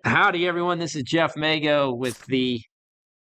Howdy, everyone. This is Jeff Megow with the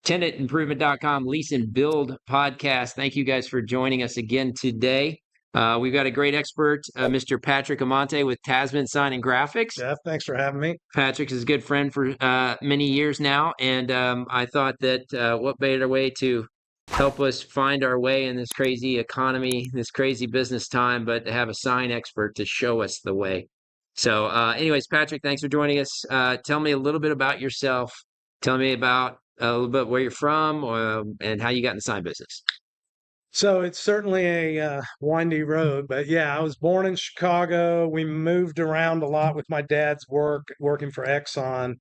tenantimprovement.com Lease and Build Podcast. Thank you guys for joining us again today. We've got a great expert, Mr. Patrick Amante with Tasman Sign Graphics. Jeff, thanks for having me. Patrick is a good friend for many years now, and I thought that what better way to help us find our way in this crazy economy, this crazy business time, but to have a sign expert to show us the way. So anyways, Patrick, thanks for joining us. Tell me a little bit about yourself. Tell me about a little bit where you're from and how you got in the sign business. So it's certainly a windy road, but yeah, I was born in Chicago. We moved around a lot with my dad's working for Exxon,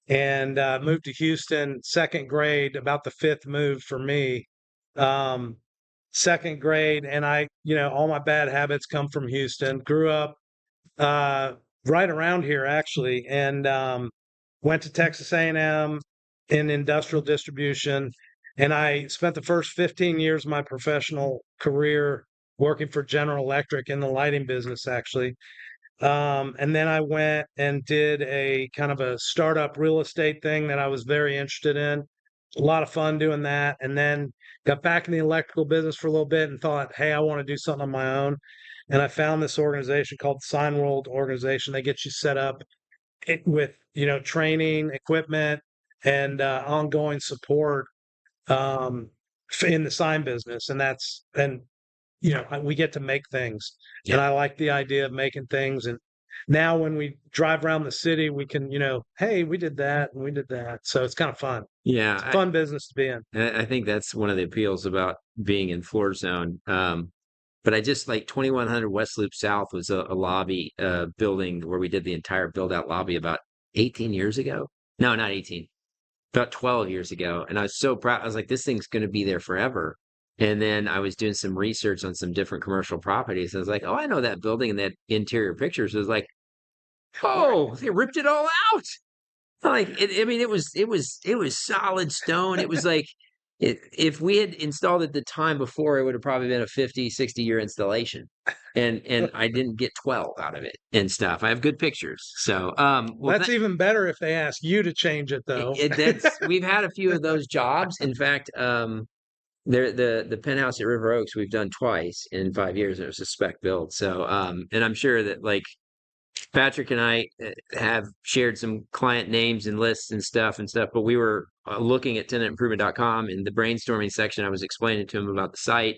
and moved to Houston second grade, about the fifth move for me. Second grade, and all my bad habits come from Houston. Grew up right around here actually, and went to Texas A&M in industrial distribution, and I spent the first 15 years of my professional career working for General Electric in the lighting business actually. And then I went and did a kind of a startup real estate thing that I was very interested in. A lot of fun doing that, and then got back in the electrical business for a little bit and thought, hey, I want to do something on my own. And I found this organization called Sign World Organization. They get you set up with training, equipment, and ongoing support in the sign business. And we get to make things, and I like the idea of making things. And now when we drive around the city, we can, hey, we did that and we did that. So it's kind of fun. Yeah, it's a fun business to be in. I think that's one of the appeals about being in Floor Zone. But I just like 2100 West Loop South was a lobby building where we did the entire build out lobby about 18 years ago. No, not 18, about 12 years ago. And I was so proud. I was like, this thing's going to be there forever. And then I was doing some research on some different commercial properties. I was like, oh, I know that building and that interior pictures. It was like, oh, they ripped it all out. Like, it was solid stone. It was like, if we had installed it the time before, it would have probably been a 50, 60-year installation. And I didn't get 12 out of it and stuff. I have good pictures. So that's even better if they ask you to change it, though. We've had a few of those jobs. In fact, the penthouse at River Oaks, we've done twice in 5 years. It was a spec build. So, and I'm sure that like Patrick and I have shared some client names and lists and stuff, but we were looking at tenantimprovement.com in the brainstorming section. I was explaining to him about the site,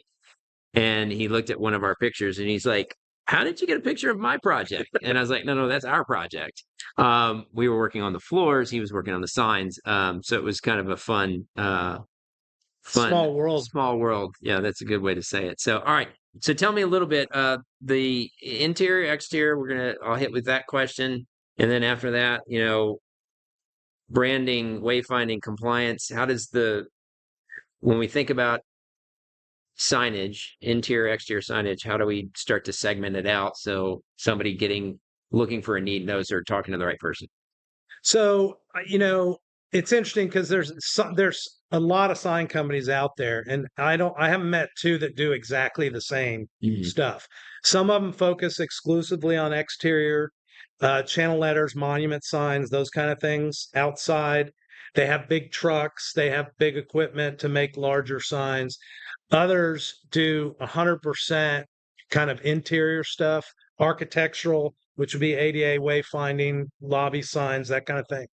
and he looked at one of our pictures and he's like, how did you get a picture of my project? And I was like, no, that's our project. We were working on the floors. He was working on the signs. So it was kind of a fun, small world. Yeah, that's a good way to say it. So, all right. So tell me a little bit, the interior, exterior, I'll hit with that question. And then after that, branding, wayfinding, compliance, when we think about signage, interior, exterior signage, how do we start to segment it out so somebody looking for a need knows they're talking to the right person? So, it's interesting because there's a lot of sign companies out there, and I haven't met two that do exactly the same stuff. Some of them focus exclusively on exterior, channel letters, monument signs, those kind of things. Outside, they have big trucks, they have big equipment to make larger signs. Others do 100% kind of interior stuff, architectural, which would be ADA, wayfinding, lobby signs, that kind of thing.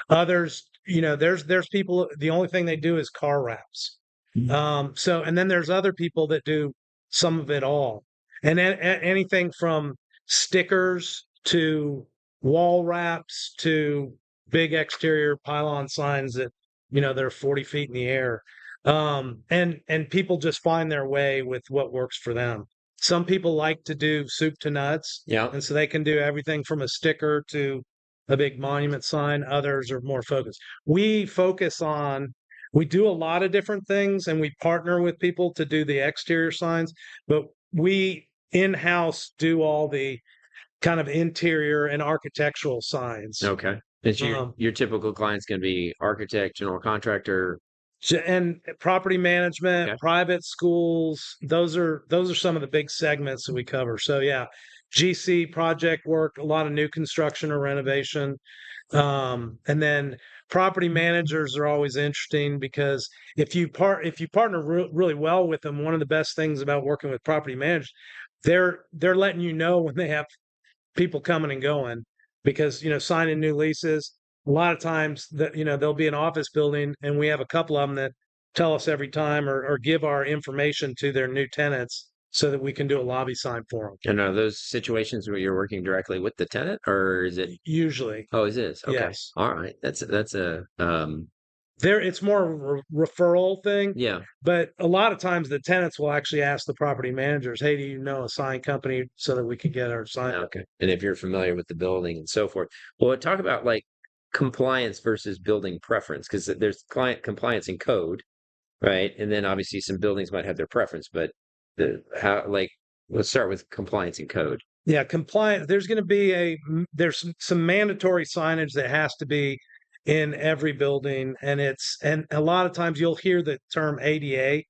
Others, there's people, the only thing they do is car wraps. And then there's other people that do some of it all. And anything from stickers to wall wraps to big exterior pylon signs that, they're 40 feet in the air. And people just find their way with what works for them. Some people like to do soup to nuts. Yeah. And so they can do everything from a sticker to a big monument sign. Others are more focused. We do a lot of different things, and we partner with people to do the exterior signs, but we in-house do all the kind of interior and architectural signs. Okay. It's your typical client's going to be architect, general contractor, and property management, private schools. Those are some of the big segments that we cover. So yeah, GC project work, a lot of new construction or renovation. And then property managers are always interesting because if you partner really well with them, one of the best things about working with property managers, they're letting you know when they have people coming and going, because signing new leases, a lot of times that there'll be an office building and we have a couple of them that tell us every time, or give our information to their new tenants so that we can do a lobby sign for them. And are those situations where you're working directly with the tenant, or is it? Usually, Oh, it is. Okay. yes. All right. That's a It's more a referral thing, yeah. but a lot of times the tenants will actually ask the property managers, "Hey, do you know a sign company so that we can get our sign?" Okay. And if you're familiar with the building and so forth. Well, talk about like compliance versus building preference, because there's client compliance and code, right? And then obviously some buildings might have their preference, but let's start with compliance and code. Yeah, compliant. There's going to be there's some mandatory signage that has to be in every building, and a lot of times you'll hear the term ADA.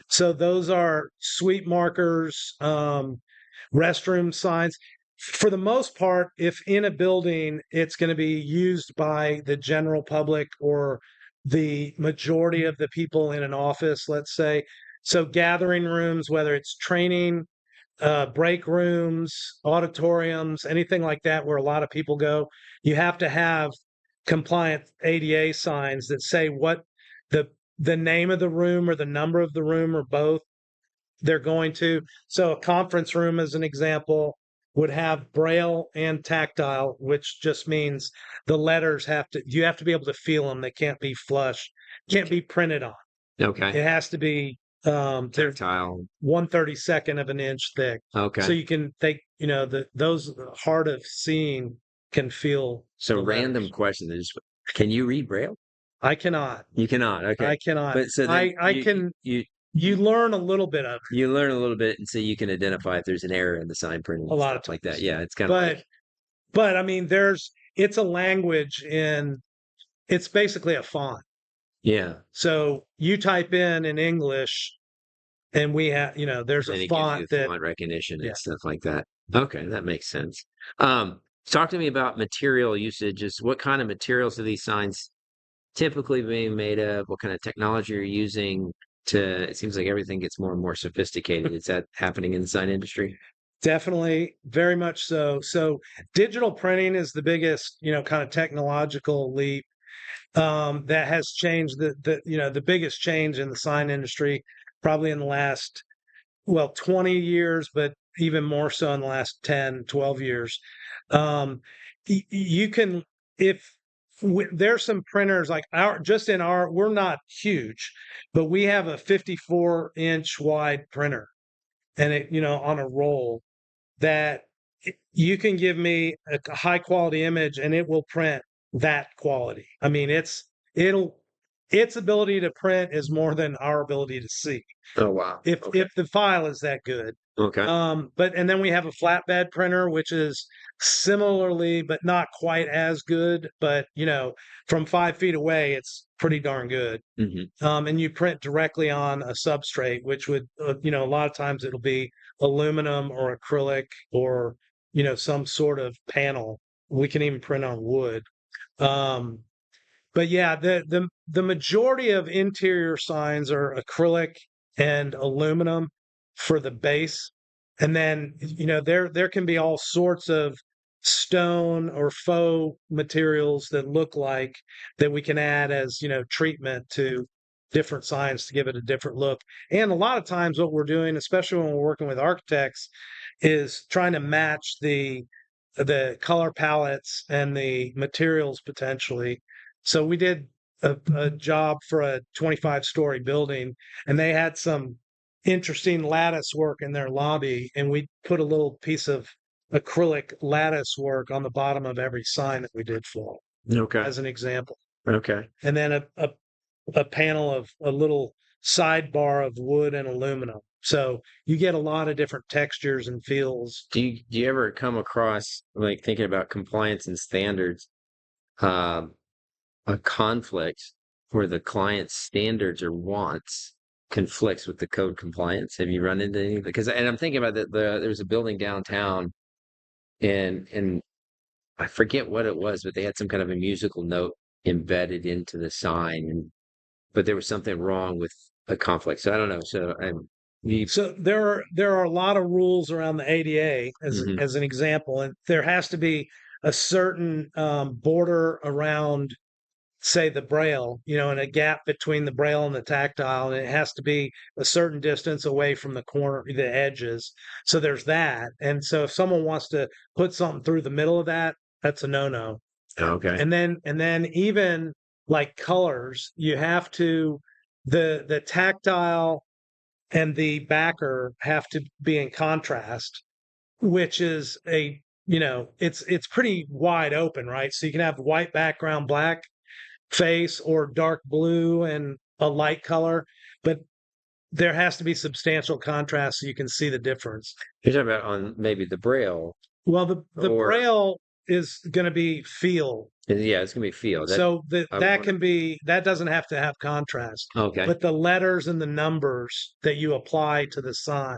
So those are suite markers, restroom signs. For the most part, if in a building it's going to be used by the general public or the majority of the people in an office, let's say, so gathering rooms, whether it's training, break rooms, auditoriums, anything like that where a lot of people go, you have to have compliant ADA signs that say what the name of the room or the number of the room or both they're going to. So a conference room, as an example, would have braille and tactile, which just means the letters you have to be able to feel them. They can't be flush, can't be printed on. Okay. It has to be Tactile. 1/32 of an inch thick. Okay. So you can those hard of seeing can feel. So random question is, can you read Braille? I cannot. You cannot. Okay. I cannot. But so then I can. You learn a little bit of it. You learn a little bit, and so you can identify if there's an error in the sign printing. A lot of like that. Yeah, it's kind of. But I mean, it's a language it's basically a font. Yeah. So you type in English, and we have, there's a font that font recognition and stuff like that. Okay, that makes sense. Talk to me about material usages. What kind of materials are these signs typically being made of? What kind of technology you're using? It seems like everything gets more and more sophisticated. Is that happening in the sign industry? Definitely, very much so. So digital printing is the biggest, kind of technological leap that has changed the biggest change in the sign industry, probably in the last 20 years, but even more so in the last 10, 12 years. You can, there's some printers like we're not huge, but we have a 54-inch wide printer, and it, on a roll that you can give me a high quality image and it will print that quality. I mean, its ability to print is more than our ability to see. Oh wow! If the file is that good. Okay. And then we have a flatbed printer, which is similarly, but not quite as good. But from 5 feet away, it's pretty darn good. Mm-hmm. And you print directly on a substrate, which would, a lot of times it'll be aluminum or acrylic or some sort of panel. We can even print on wood. But yeah, the majority of interior signs are acrylic and aluminum for the base, and then there can be all sorts of stone or faux materials that look like that we can add as treatment to different signs to give it a different look. And a lot of times what we're doing, especially when we're working with architects, is trying to match the color palettes and the materials potentially. So we did a job for a 25-story building, and they had some interesting lattice work in their lobby, and we put a little piece of acrylic lattice work on the bottom of every sign that we did for them. Okay. As an example. Okay. And then a panel of a little sidebar of wood and aluminum. So you get a lot of different textures and feels. Do you ever come across, like, thinking about compliance and standards, a conflict where the client's standards or wants conflicts with the code compliance? Have you run into any? And I'm thinking about that. There's a building downtown and I forget what it was, but they had some kind of a musical note embedded into the sign, but there was something wrong with a conflict. So I don't know. So So there are a lot of rules around the ADA mhm. as an example, and there has to be a certain border around, say, the braille, and a gap between the braille and the tactile, and it has to be a certain distance away from the corner, the edges. So there's that, and so if someone wants to put something through the middle of that, that's a no-no. Okay. And then even like colors, you have to the tactile and the backer have to be in contrast, which is it's pretty wide open, right? So you can have white background, black face, or dark blue and a light color, but there has to be substantial contrast so you can see the difference. You're talking about on maybe the braille Well, the or braille is going to be feel. yeah, it's gonna be feel that So I that wonder. can be, that doesn't have to have contrast, Okay. but the letters and the numbers that you apply to the sign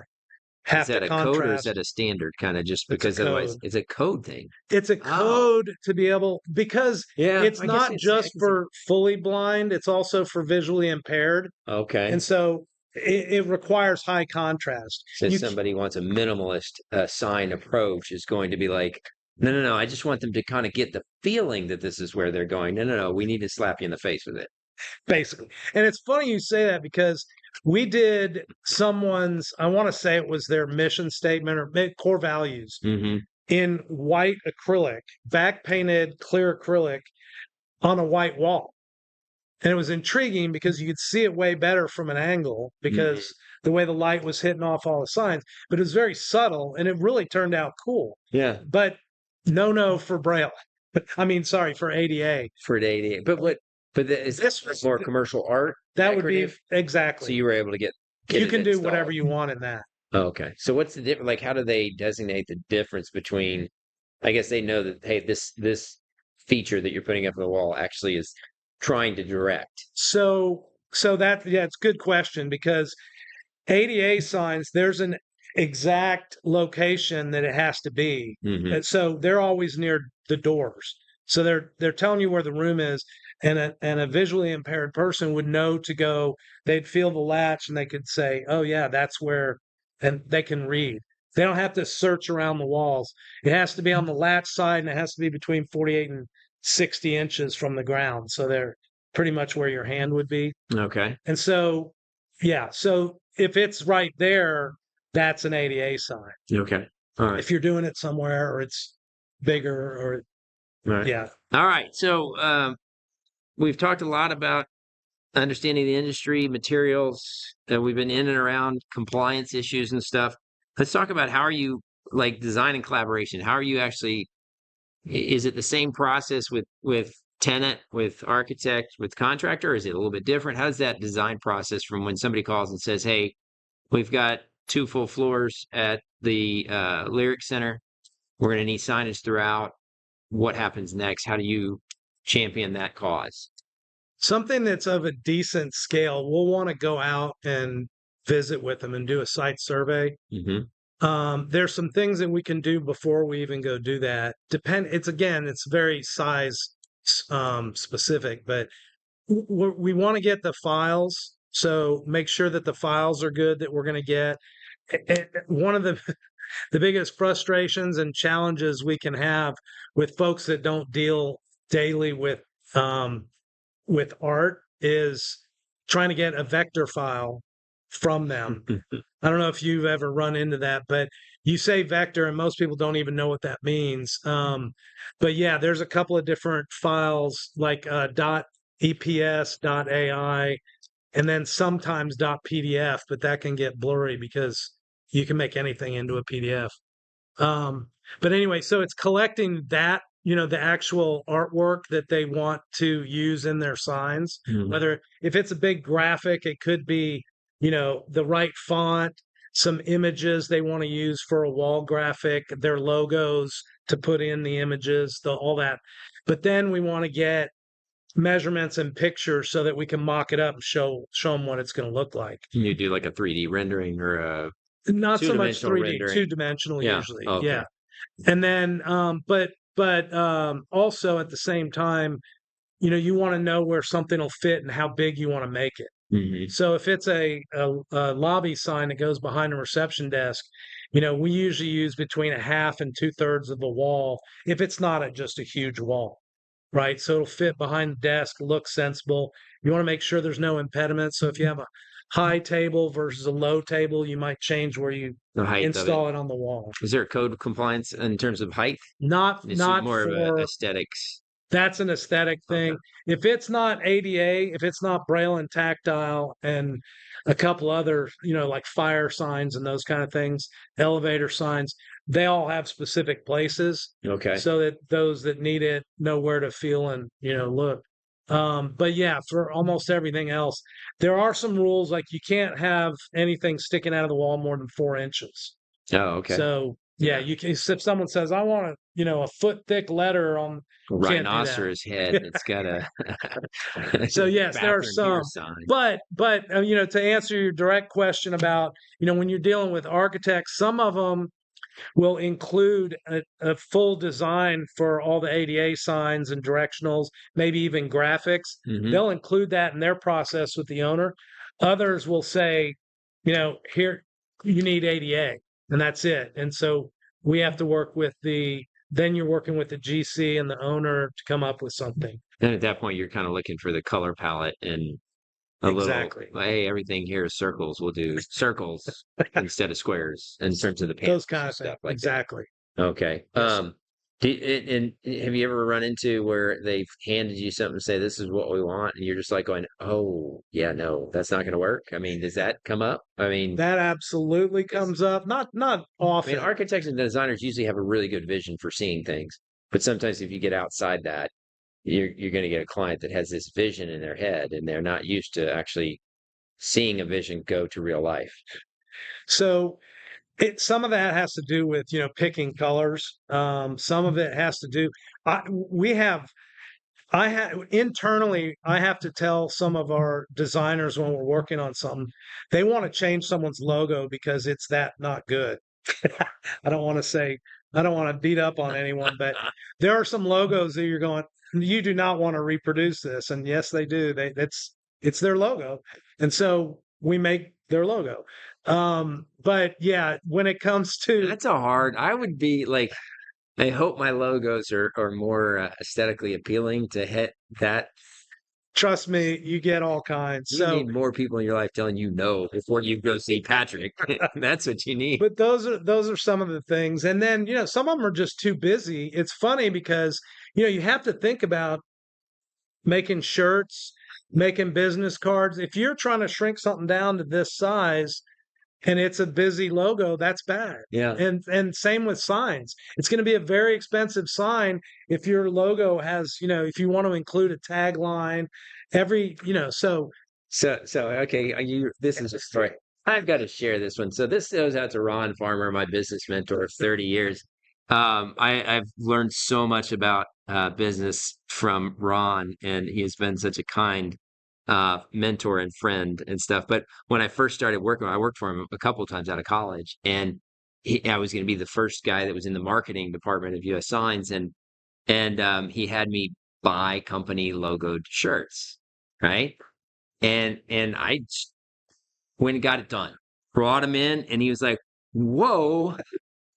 Is have to that a code or is contrast. that a standard kind of just It's a because otherwise code. it's a code thing? It's a Oh, code to be able, because yeah, it's I guess not it's, I just can see. for fully blind, it's also for visually impaired. And Okay. so it requires high contrast. So somebody wants a minimalist sign approach is going to be like, no, no, no. I just want them to kind of get the feeling that this is where they're going. No, no, no. We need to slap you in the face with it. Basically. And it's funny you say that, because we did someone's, I want to say it was their mission statement or core values Hmm. in white acrylic, back painted clear acrylic on a white wall. And it was intriguing because you could see it way better from an angle Hmm. because the way the light was hitting off all the signs, but it was very subtle and it really turned out cool. Yeah, But no for Braille. I mean, sorry, for ADA. for an 88. But what? Is This that was more commercial art, that would be decorative? So exactly. you were able to get You it can do whatever installed. you want in that. Okay. So what's the difference? Like, how do they designate the difference between? I guess they know that hey, this feature that you're putting up on the wall actually is trying to direct. So that, yeah, it's a good question, because ADA signs, there's an exact location that it has to be. Hmm. And so they're always near the doors. So they're telling you where the room is, and a visually impaired person would know to go. They'd feel the latch and they could say, "Oh yeah, that's where," and they can read. They don't have to search around the walls. It has to be on the latch side, and it has to be between 48 and 60 inches from the ground. So they're pretty much where your hand would be. Okay. And so, yeah, so if it's right there, that's an ADA sign. Okay. All right. If you're doing it somewhere or it's bigger, or All right. yeah. All right. So we've talked a lot about understanding the industry, materials. We've been in and around compliance issues and stuff. Let's talk about how are you like design and collaboration? How are you actually? Is it the same process with tenant, with architect, with contractor? Or is it a little bit different? How does that design process from when somebody calls and says, "Hey, we've got 2 full floors at the Lyric Center. We're going to need signage throughout." What happens next? How do you champion that cause? Something that's of a decent scale, we'll want to go out and visit with them and do a site survey. Hmm. There's some things that we can do before we even go do that. It's very size specific, but we want to get the files. So make sure that the files are good that we're going to get. One of the the biggest frustrations and challenges we can have with folks that don't deal daily um, with art is trying to get a vector file from them. I don't know if you've ever run into that, but you say vector and most people don't even know what that means. But yeah, there's a couple of different files like .eps, .ai, and then sometimes .pdf, but that can get blurry because you can make anything into a PDF. Um, but anyway, so it's collecting that, the actual artwork that they want to use in their signs. Mhm. Whether if it's a big graphic, it could be, the right font, some images they want to use for a wall graphic, their logos to put in the images, all that. But then we want to get measurements and pictures so that we can mock it up and show them what it's going to look like. Can you do like a 3D rendering or a Not so much two-dimensional 3D, rendering? two-dimensional Yeah. usually. Okay. Yeah. And then, also at the same time, you want to know where something will fit and how big you want to make it. So if it's a lobby sign that goes behind a reception desk, we usually use between a half and 2/3 of the wall if it's not just a huge wall, right? So it'll fit behind the desk, look sensible. You want to make sure there's no impediments. So if you have a high table versus a low table, you might change where you The height of it. install it on the wall. Is there a code compliance in terms of height? Not It's not more of for a aesthetics. That's an aesthetic thing. Okay. If it's not ADA, if it's not Braille and tactile and a couple other, like fire signs and those kind of things, elevator signs, they all have specific places Okay. so that those that need it know where to feel and, look. But yeah, for almost everything else, there are some rules like you can't have anything sticking out of the wall more than 4 inches. Oh, okay. So yeah, you can. If someone says, "I want a foot thick letter on," can't do that. Rhinoceros head that's got a So yes, there are some, but to answer your direct question about when you're dealing with architects, some of them will include a full design for all the ADA signs and directionals, maybe even graphics. They'll include that in their process with the owner. Others will say, here you need ADA, and that's it. And so we have to work with then you're working with the GC and the owner to come up with something. Then at that point, you're kind of looking for the color palette and Exactly. hey, everything here is circles. We'll do circles instead of squares in terms of the panels Those kind and of things. stuff like Exactly. that. Okay. Yes. And have you ever run into where they've handed you something and say, this is what we want, and you're just like going, oh, yeah, no, that's not going to work? I mean, does that come up? I mean, That absolutely comes up. Not I often. mean, architects and designers usually have a really good vision for seeing things, but sometimes if you get outside that, you're going to get a client that has this vision in their head, and they're not used to actually seeing a vision go to real life. So some of that has to do with picking colors. Some of it has to do. Internally, I have to tell some of our designers when we're working on something, they want to change someone's logo because it's that not good. I don't want to beat up on anyone, but there are some logos that you're going, you do not want to reproduce this. And yes, they do. It's their logo. And so we make their logo. But yeah, when it comes to I would be like, I hope my logos are more aesthetically appealing to hit that. Trust me, you get all kinds. You need more people in your life telling you no before you go see Patrick. That's what you need. But those are some of the things. And then, some of them are just too busy. It's funny because, you have to think about making shirts, making business cards. If you're trying to shrink something down to this size and it's a busy logo, that's bad. Yeah. And same with signs. It's going to be a very expensive sign if your logo has, if you want to include a tagline, so okay, this is a story. I've got to share this one. So this goes out to Ron Farmer, my business mentor of 30 years. I've learned so much about business from Ron, and he has been such a kind mentor and friend and stuff. But when I first started working, I worked for him a couple of times out of college, and I was going to be the first guy that was in the marketing department of US Signs, and he had me buy company logoed shirts, right? And I went and got it done, brought him in, and he was like, "Whoa,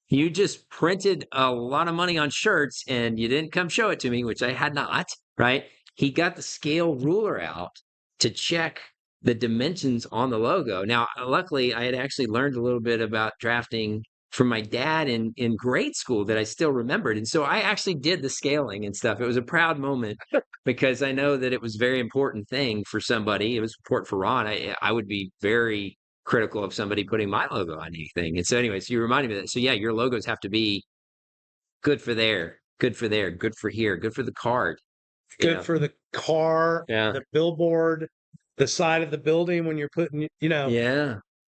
you just printed a lot of money on shirts and you didn't come show it to me," which I had not, right? He got the scale ruler out to check the dimensions on the logo. Now, luckily, I had actually learned a little bit about drafting from my dad in grade school that I still remembered. And so I actually did the scaling and stuff. It was a proud moment because I know that it was a very important thing for somebody. It was important for Ron. I would be very critical of somebody putting my logo on anything. And so anyways, you reminded me of that. So yeah, your logos have to be good for there, good for there, good for here, good for the card. Good for the car, the billboard, the side of the building when you're putting, Yeah.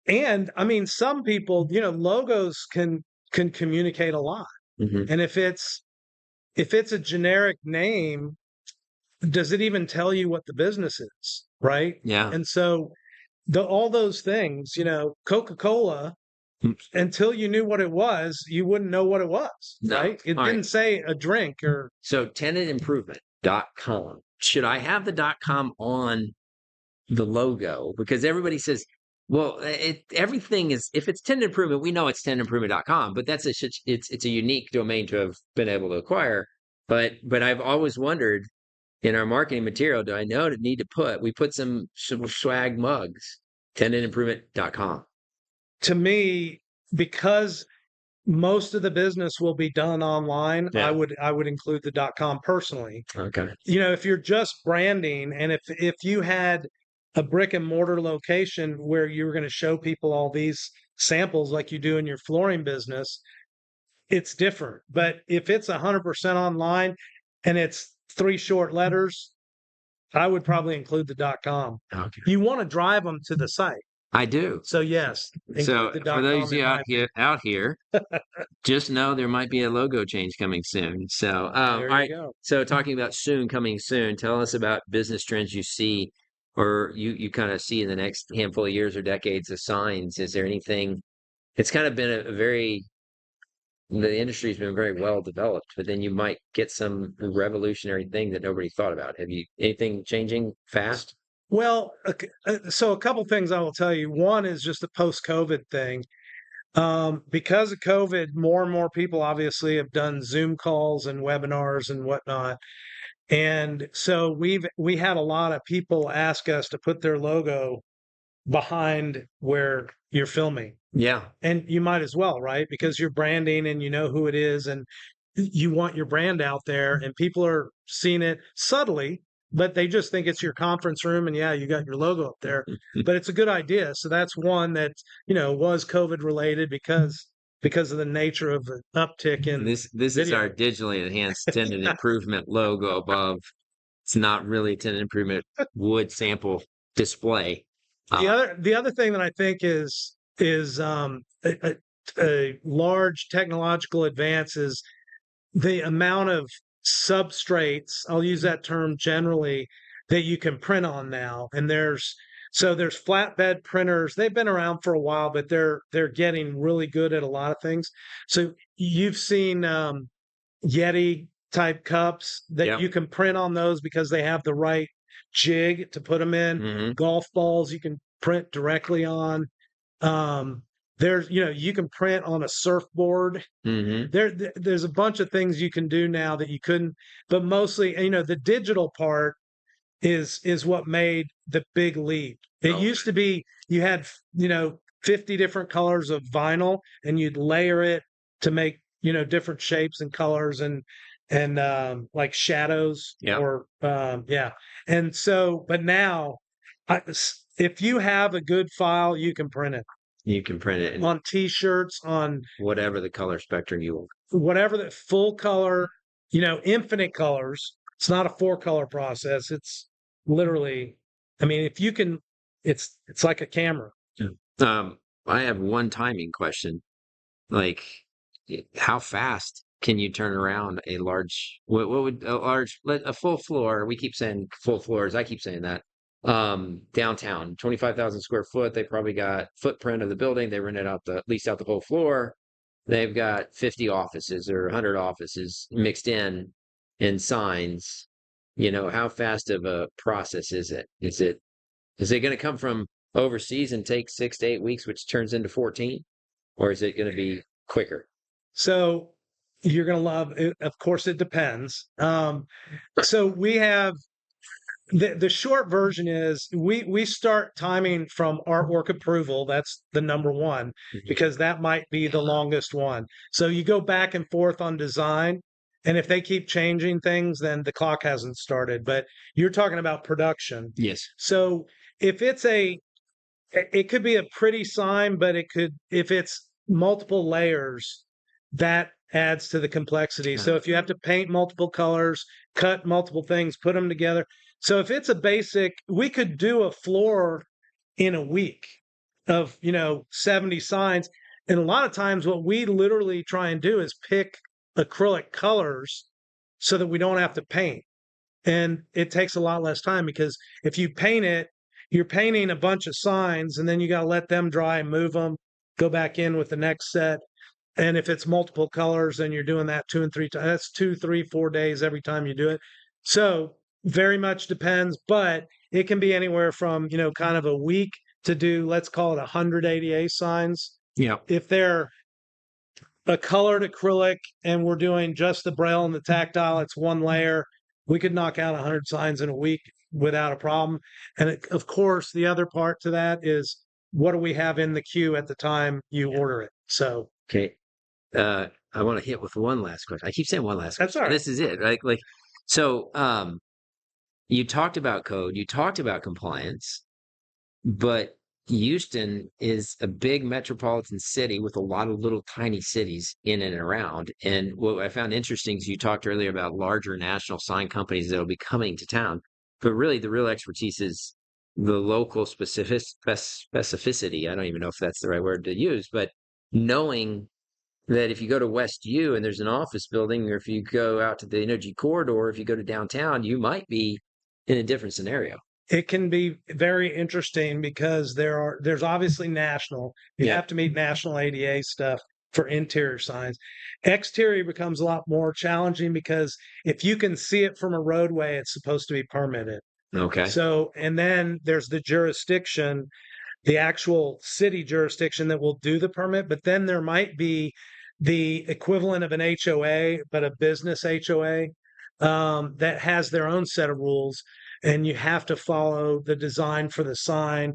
And I mean, some people, logos can communicate a lot. And if it's a generic name, does it even tell you what the business is, right? Yeah. And so all those things, Coca-Cola until you knew what it was, you wouldn't know what it was, No. right? It All didn't right. say a drink or So tenantimprovement.com. Should I have the .com on the logo? Because everybody says, well, everything is, if it's tenant improvement, we know it's tenantimprovement.com, but that's it's a unique domain to have been able to acquire. But I've always wondered in our marketing material, do I know to need to we put some swag mugs, tenantimprovement.com. to me, because most of the business will be done online, Yeah. I would include the .com personally. Okay. If you're just branding and if you had a brick and mortar location where you were going to show people all these samples like you do in your flooring business, it's different. But if it's 100% online and it's 3 short letters, I would probably include the .com. Okay. You want to drive them to the site. I do. So yes, So include the for those .com of you in my opinion. out here, just know there might be a logo change coming soon. So, all There you right. go. So, talking about coming soon, tell us about business trends you see, or you kind of see in the next handful of years or decades of signs. Is there anything? It's kind of been the industry's been very well developed, but then you might get some revolutionary thing that nobody thought about. Have you anything changing fast? Well, so a couple things I will tell you. One is just the post-COVID thing. Because of COVID, more and more people obviously have done Zoom calls and webinars and whatnot. And so we had a lot of people ask us to put their logo behind where you're filming. Yeah. And you might as well, right? Because you're branding and you know who it is and you want your brand out there and people are seeing it subtly, but they just think it's your conference room and yeah, you got your logo up there. But it's a good idea. So that's one that, was COVID related because of the nature of the uptick in This is our digitally enhanced tenant improvement logo above. It's not really tenant improvement wood sample display. The other thing that I think is a large technological advance is the amount of substrates, I'll use that term generally, that you can print on now. And there's flatbed printers. They've been around for a while, but they're getting really good at a lot of things. So you've seen Yeti type cups that you can print on those because they have the right jig to put them in. Mm-hmm. Golf balls you can print directly on. There's you can print on a surfboard. Mm-hmm. There's a bunch of things you can do now that you couldn't, but mostly the digital part is what made the big leap. It used to be you had 50 different colors of vinyl and you'd layer it to make different shapes and colors and like shadows or and so but now if you have a good file you can print it. You can print it on t-shirts, on whatever the color spectrum you want. Whatever the full color, infinite colors. It's not a 4-color process. It's literally, if you can, it's like a camera. I have one timing question. Like, how fast can you turn around a large, what would a full floor? We keep saying full floors. I keep saying that. Downtown, 25,000 square foot. They probably got footprint of the building. They leased out the whole floor. They've got 50 offices or 100 offices mixed in signs. How fast of a process is it? Is it going to come from overseas and take 6 to 8 weeks, which turns into 14? Or is it going to be quicker? So you're going to love it. Of course, it depends. So we have the short version is we start timing from artwork approval. That's the number one, because that might be the longest one. So you go back and forth on design. And if they keep changing things, then the clock hasn't started. But you're talking about production. Yes. So if it could be a pretty sign, but if it's multiple layers, that adds to the complexity. So if you have to paint multiple colors, cut multiple things, put them together. So if it's a basic, we could do a floor in a week of, 70 signs. And a lot of times what we literally try and do is pick acrylic colors so that we don't have to paint. And it takes a lot less time because if you paint it, you're painting a bunch of signs and then you got to let them dry and move them. go back in with the next set. And if it's multiple colors and you're doing that 2 and 3 times, that's 2, 3, 4 days every time you do it. So very much depends, but it can be anywhere from, kind of a week to do, let's call it 100 ADA signs. Yeah. If they're a colored acrylic and we're doing just the braille and the tactile, it's one layer. We could knock out 100 signs in a week without a problem. And of course, the other part to that is what do we have in the queue at the time you order it? So, okay. I want to hit with one last question. I keep saying one last question. That's all right. This is it, right? So, you talked about code, you talked about compliance, but Houston is a big metropolitan city with a lot of little tiny cities in and around. And what I found interesting is you talked earlier about larger national sign companies that will be coming to town, but really the real expertise is the local specificity. I don't even know if that's the right word to use, but knowing that if you go to West U and there's an office building, or if you go out to the Energy Corridor, if you go to downtown, you might be in a different scenario. It can be very interesting because there's obviously national. You have to meet national ADA stuff for interior signs. Exterior becomes a lot more challenging because if you can see it from a roadway, it's supposed to be permitted. Okay. So, and then there's the jurisdiction, the actual city jurisdiction that will do the permit, but then there might be the equivalent of an HOA, but a business HOA that has their own set of rules. And you have to follow the design for the sign.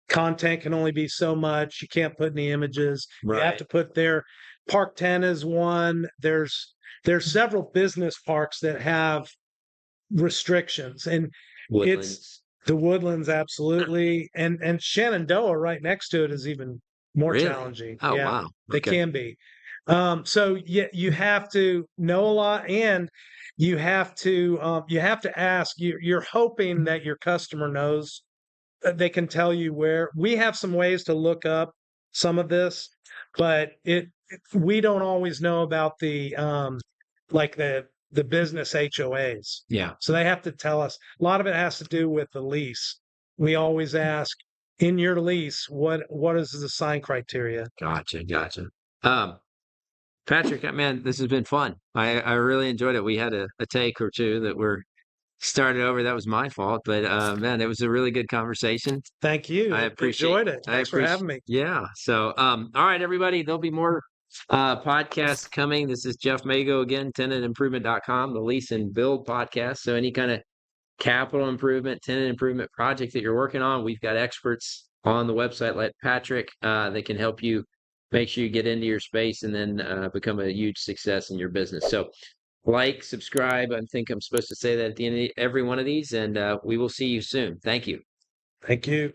Content can only be so much. You can't put any images. Right. You have to put their Park 10 is one. There's several business parks that have restrictions, and Woodlands. it's the Woodlands absolutely, and Shenandoah right next to it is even more Really? challenging. Oh, Yeah, wow. they Okay. can be. So yeah, you have to know a lot, and you have to ask. You're hoping that your customer knows. They can tell you where. We have some ways to look up some of this, but we don't always know about the like the business HOAs. Yeah. So they have to tell us. A lot of it has to do with the lease. We always ask in your lease, what is the sign criteria? Gotcha. Patrick, man, this has been fun. I really enjoyed it. We had a take or two that were started over. That was my fault, but man, it was a really good conversation. Thank you. I appreciate Enjoyed it. Thanks for having me. Yeah. So, all right, everybody, there'll be more podcasts coming. This is Jeff Megow again, tenantimprovement.com, the Lease and Build podcast. So any kind of capital improvement, tenant improvement project that you're working on, we've got experts on the website like Patrick. They can help you make sure you get into your space and then become a huge success in your business. So like, subscribe. I think I'm supposed to say that at the end of every one of these, and we will see you soon. Thank you. Thank you.